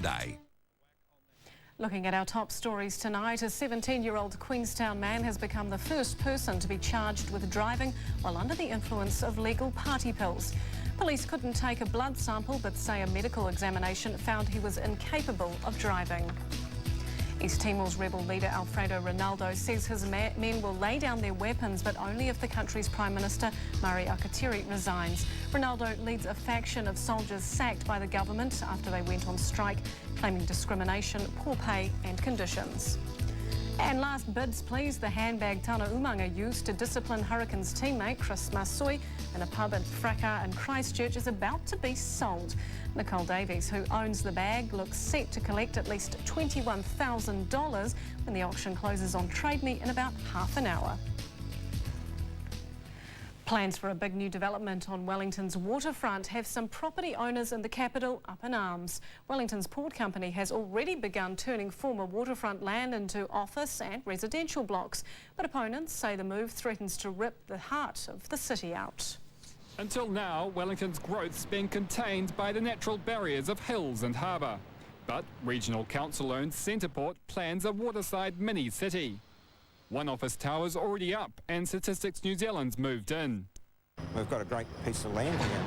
Day. Looking at our top stories tonight, a 17-year-old Queenstown man has become the first person to be charged with driving while under the influence of legal party pills. Police couldn't take a blood sample but say a medical examination found he was incapable of driving. East Timor's rebel leader Alfredo Ronaldo says his men will lay down their weapons but only if the country's Prime Minister Mari Akatiri resigns. Ronaldo leads a faction of soldiers sacked by the government after they went on strike, claiming discrimination, poor pay and conditions. And last bids please, the handbag Tana Umanga used to discipline Hurricanes teammate Chris Masoi in a pub at Fraka in Christchurch is about to be sold. Nicole Davies, who owns the bag, looks set to collect at least $21,000 when the auction closes on Trade Me in about half an hour. Plans for a big new development on Wellington's waterfront have some property owners in the capital up in arms. Wellington's port company has already begun turning former waterfront land into office and residential blocks, but opponents say the move threatens to rip the heart of the city out. Until now, Wellington's growth's been contained by the natural barriers of hills and harbour. But Regional Council-owned Centreport plans a waterside mini-city. One office tower's already up and Statistics New Zealand's moved in. We've got a great piece of land here.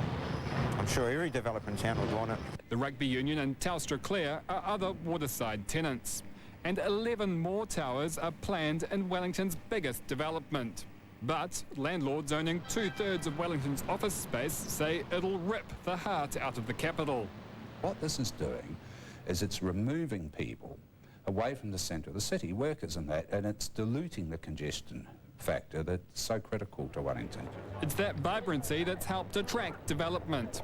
I'm sure every developer in town would want it. The Rugby Union and Telstra Clear are other waterside tenants. And 11 more towers are planned in Wellington's biggest development. But landlords owning 2/3 of Wellington's office space say it'll rip the heart out of the capital. What this is doing is it's removing people away from the centre of the city, workers and that, and it's diluting the congestion factor that's so critical to Wellington. It's that vibrancy that's helped attract development.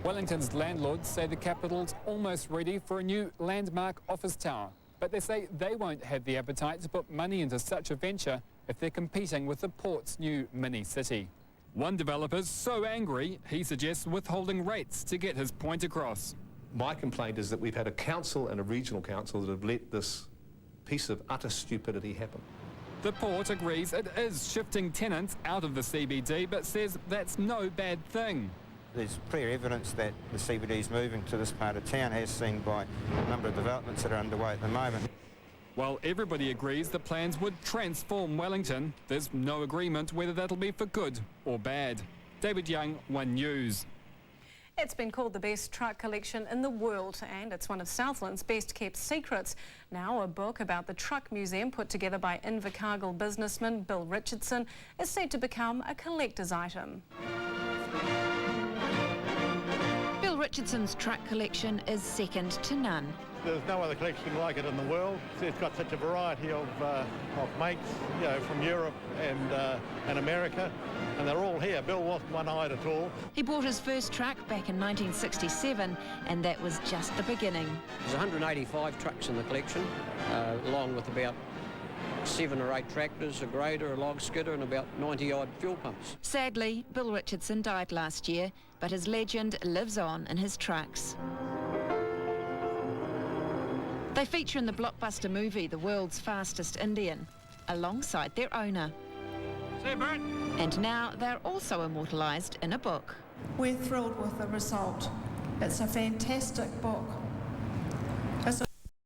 Wellington's landlords say the capital's almost ready for a new landmark office tower, but they say they won't have the appetite to put money into such a venture if they're competing with the port's new mini-city. One developer's so angry, he suggests withholding rates to get his point across. My complaint is that we've had a council and a regional council that have let this piece of utter stupidity happen. The port agrees it is shifting tenants out of the CBD, but says that's no bad thing. There's clear evidence that the CBD is moving to this part of town, as seen by a number of developments that are underway at the moment. While everybody agrees the plans would transform Wellington, there's no agreement whether that'll be for good or bad. David Young, One News. It's been called the best truck collection in the world and it's one of Southland's best kept secrets. Now a book about the truck museum put together by Invercargill businessman Bill Richardson is said to become a collector's item. Bill Richardson's truck collection is second to none. There's no other collection like it in the world. It's got such a variety of makes, you know, from Europe and America, and they're all here. Bill wasn't one-eyed at all. He bought his first truck back in 1967, and that was just the beginning. There's 185 trucks in the collection, along with about 7 or 8 tractors, a grader, a log skidder, and about 90-odd fuel pumps. Sadly, Bill Richardson died last year, but his legend lives on in his trucks. They feature in the blockbuster movie The World's Fastest Indian, alongside their owner. And now they're also immortalised in a book. We're thrilled with the result. It's a fantastic book.